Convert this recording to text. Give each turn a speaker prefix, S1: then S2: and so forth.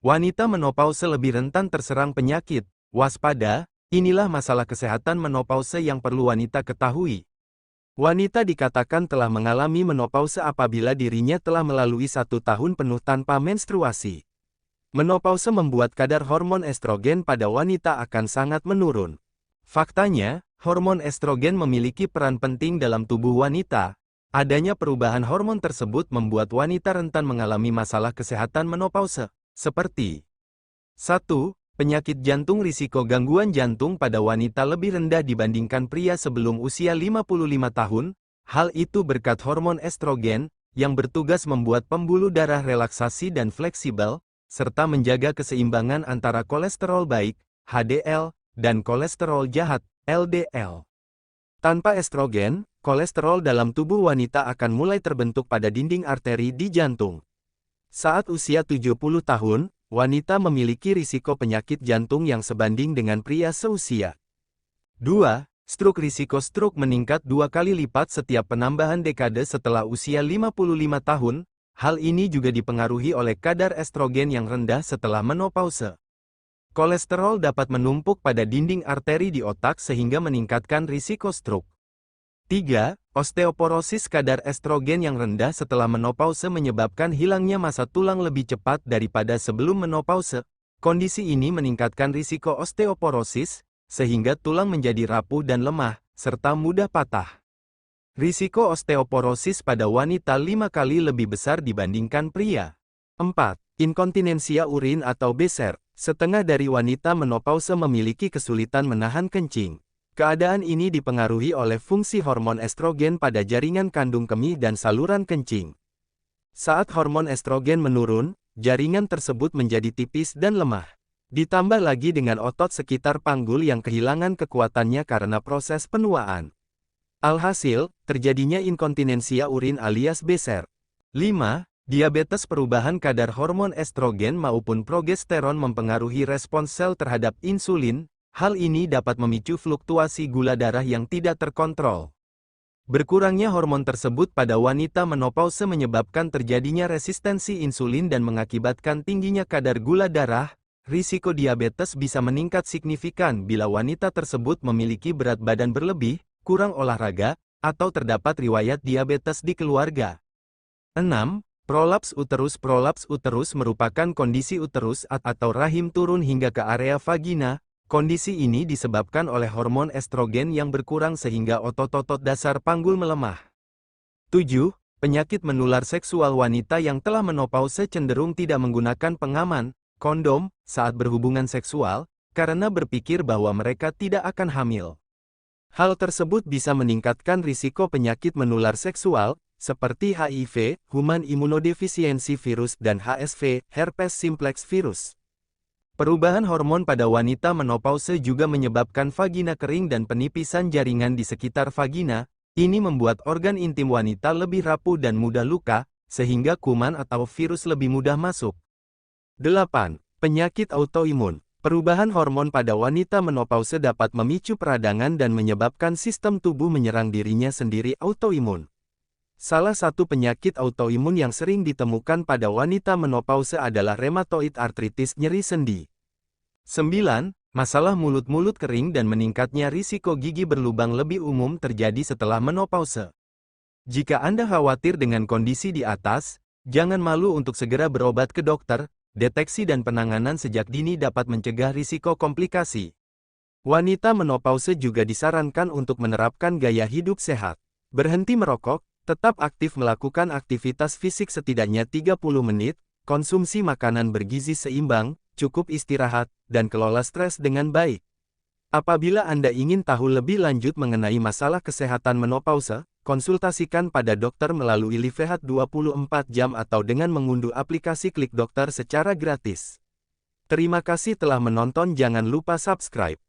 S1: Wanita menopause lebih rentan terserang penyakit. Waspada, inilah masalah kesehatan menopause yang perlu wanita ketahui. Wanita dikatakan telah mengalami menopause apabila dirinya telah melalui 1 tahun penuh tanpa menstruasi. Menopause membuat kadar hormon estrogen pada wanita akan sangat menurun. Faktanya, hormon estrogen memiliki peran penting dalam tubuh wanita. Adanya perubahan hormon tersebut membuat wanita rentan mengalami masalah kesehatan menopause, seperti 1. Penyakit jantung. Risiko gangguan jantung pada wanita lebih rendah dibandingkan pria sebelum usia 55 tahun. Hal itu berkat hormon estrogen, yang bertugas membuat pembuluh darah relaksasi dan fleksibel, serta menjaga keseimbangan antara kolesterol baik, HDL, dan kolesterol jahat, LDL. Tanpa estrogen, kolesterol dalam tubuh wanita akan mulai terbentuk pada dinding arteri di jantung. Saat usia 70 tahun, wanita memiliki risiko penyakit jantung yang sebanding dengan pria seusia. 2. Stroke. Risiko stroke meningkat 2 kali lipat setiap penambahan dekade setelah usia 55 tahun. Hal ini juga dipengaruhi oleh kadar estrogen yang rendah setelah menopause. Kolesterol dapat menumpuk pada dinding arteri di otak sehingga meningkatkan risiko stroke. 3. Osteoporosis. Kadar estrogen yang rendah setelah menopause menyebabkan hilangnya massa tulang lebih cepat daripada sebelum menopause. Kondisi ini meningkatkan risiko osteoporosis, sehingga tulang menjadi rapuh dan lemah, serta mudah patah. Risiko osteoporosis pada wanita 5 kali lebih besar dibandingkan pria. 4. Inkontinensia urin atau beser. Setengah dari wanita menopause memiliki kesulitan menahan kencing. Keadaan ini dipengaruhi oleh fungsi hormon estrogen pada jaringan kandung kemih dan saluran kencing. Saat hormon estrogen menurun, jaringan tersebut menjadi tipis dan lemah. Ditambah lagi dengan otot sekitar panggul yang kehilangan kekuatannya karena proses penuaan. Alhasil, terjadinya inkontinensia urin alias beser. 5. Diabetes. Perubahan kadar hormon estrogen maupun progesteron mempengaruhi respons sel terhadap insulin. Hal ini dapat memicu fluktuasi gula darah yang tidak terkontrol. Berkurangnya hormon tersebut pada wanita menopause menyebabkan terjadinya resistensi insulin dan mengakibatkan tingginya kadar gula darah. Risiko diabetes bisa meningkat signifikan bila wanita tersebut memiliki berat badan berlebih, kurang olahraga, atau terdapat riwayat diabetes di keluarga. 6. Prolaps uterus. Prolaps uterus merupakan kondisi uterus atau rahim turun hingga ke area vagina. Kondisi ini disebabkan oleh hormon estrogen yang berkurang sehingga otot-otot dasar panggul melemah. 7. Penyakit menular seksual. Wanita yang telah menopause cenderung tidak menggunakan pengaman, kondom, saat berhubungan seksual, karena berpikir bahwa mereka tidak akan hamil. Hal tersebut bisa meningkatkan risiko penyakit menular seksual, seperti HIV, Human Immunodeficiency Virus dan HSV, Herpes Simplex Virus. Perubahan hormon pada wanita menopause juga menyebabkan vagina kering dan penipisan jaringan di sekitar vagina. Ini membuat organ intim wanita lebih rapuh dan mudah luka, sehingga kuman atau virus lebih mudah masuk. 8. Penyakit autoimun. Perubahan hormon pada wanita menopause dapat memicu peradangan dan menyebabkan sistem tubuh menyerang dirinya sendiri autoimun. Salah satu penyakit autoimun yang sering ditemukan pada wanita menopause adalah rheumatoid arthritis, nyeri sendi. 9. Masalah mulut-mulut kering dan meningkatnya risiko gigi berlubang lebih umum terjadi setelah menopause. Jika Anda khawatir dengan kondisi di atas, jangan malu untuk segera berobat ke dokter. Deteksi dan penanganan sejak dini dapat mencegah risiko komplikasi. Wanita menopause juga disarankan untuk menerapkan gaya hidup sehat. Berhenti merokok, tetap aktif melakukan aktivitas fisik setidaknya 30 menit, konsumsi makanan bergizi seimbang, cukup istirahat, dan kelola stres dengan baik. Apabila Anda ingin tahu lebih lanjut mengenai masalah kesehatan menopause, konsultasikan pada dokter melalui Livehat 24 jam atau dengan mengunduh aplikasi Klik Dokter secara gratis. Terima kasih telah menonton. Jangan lupa subscribe.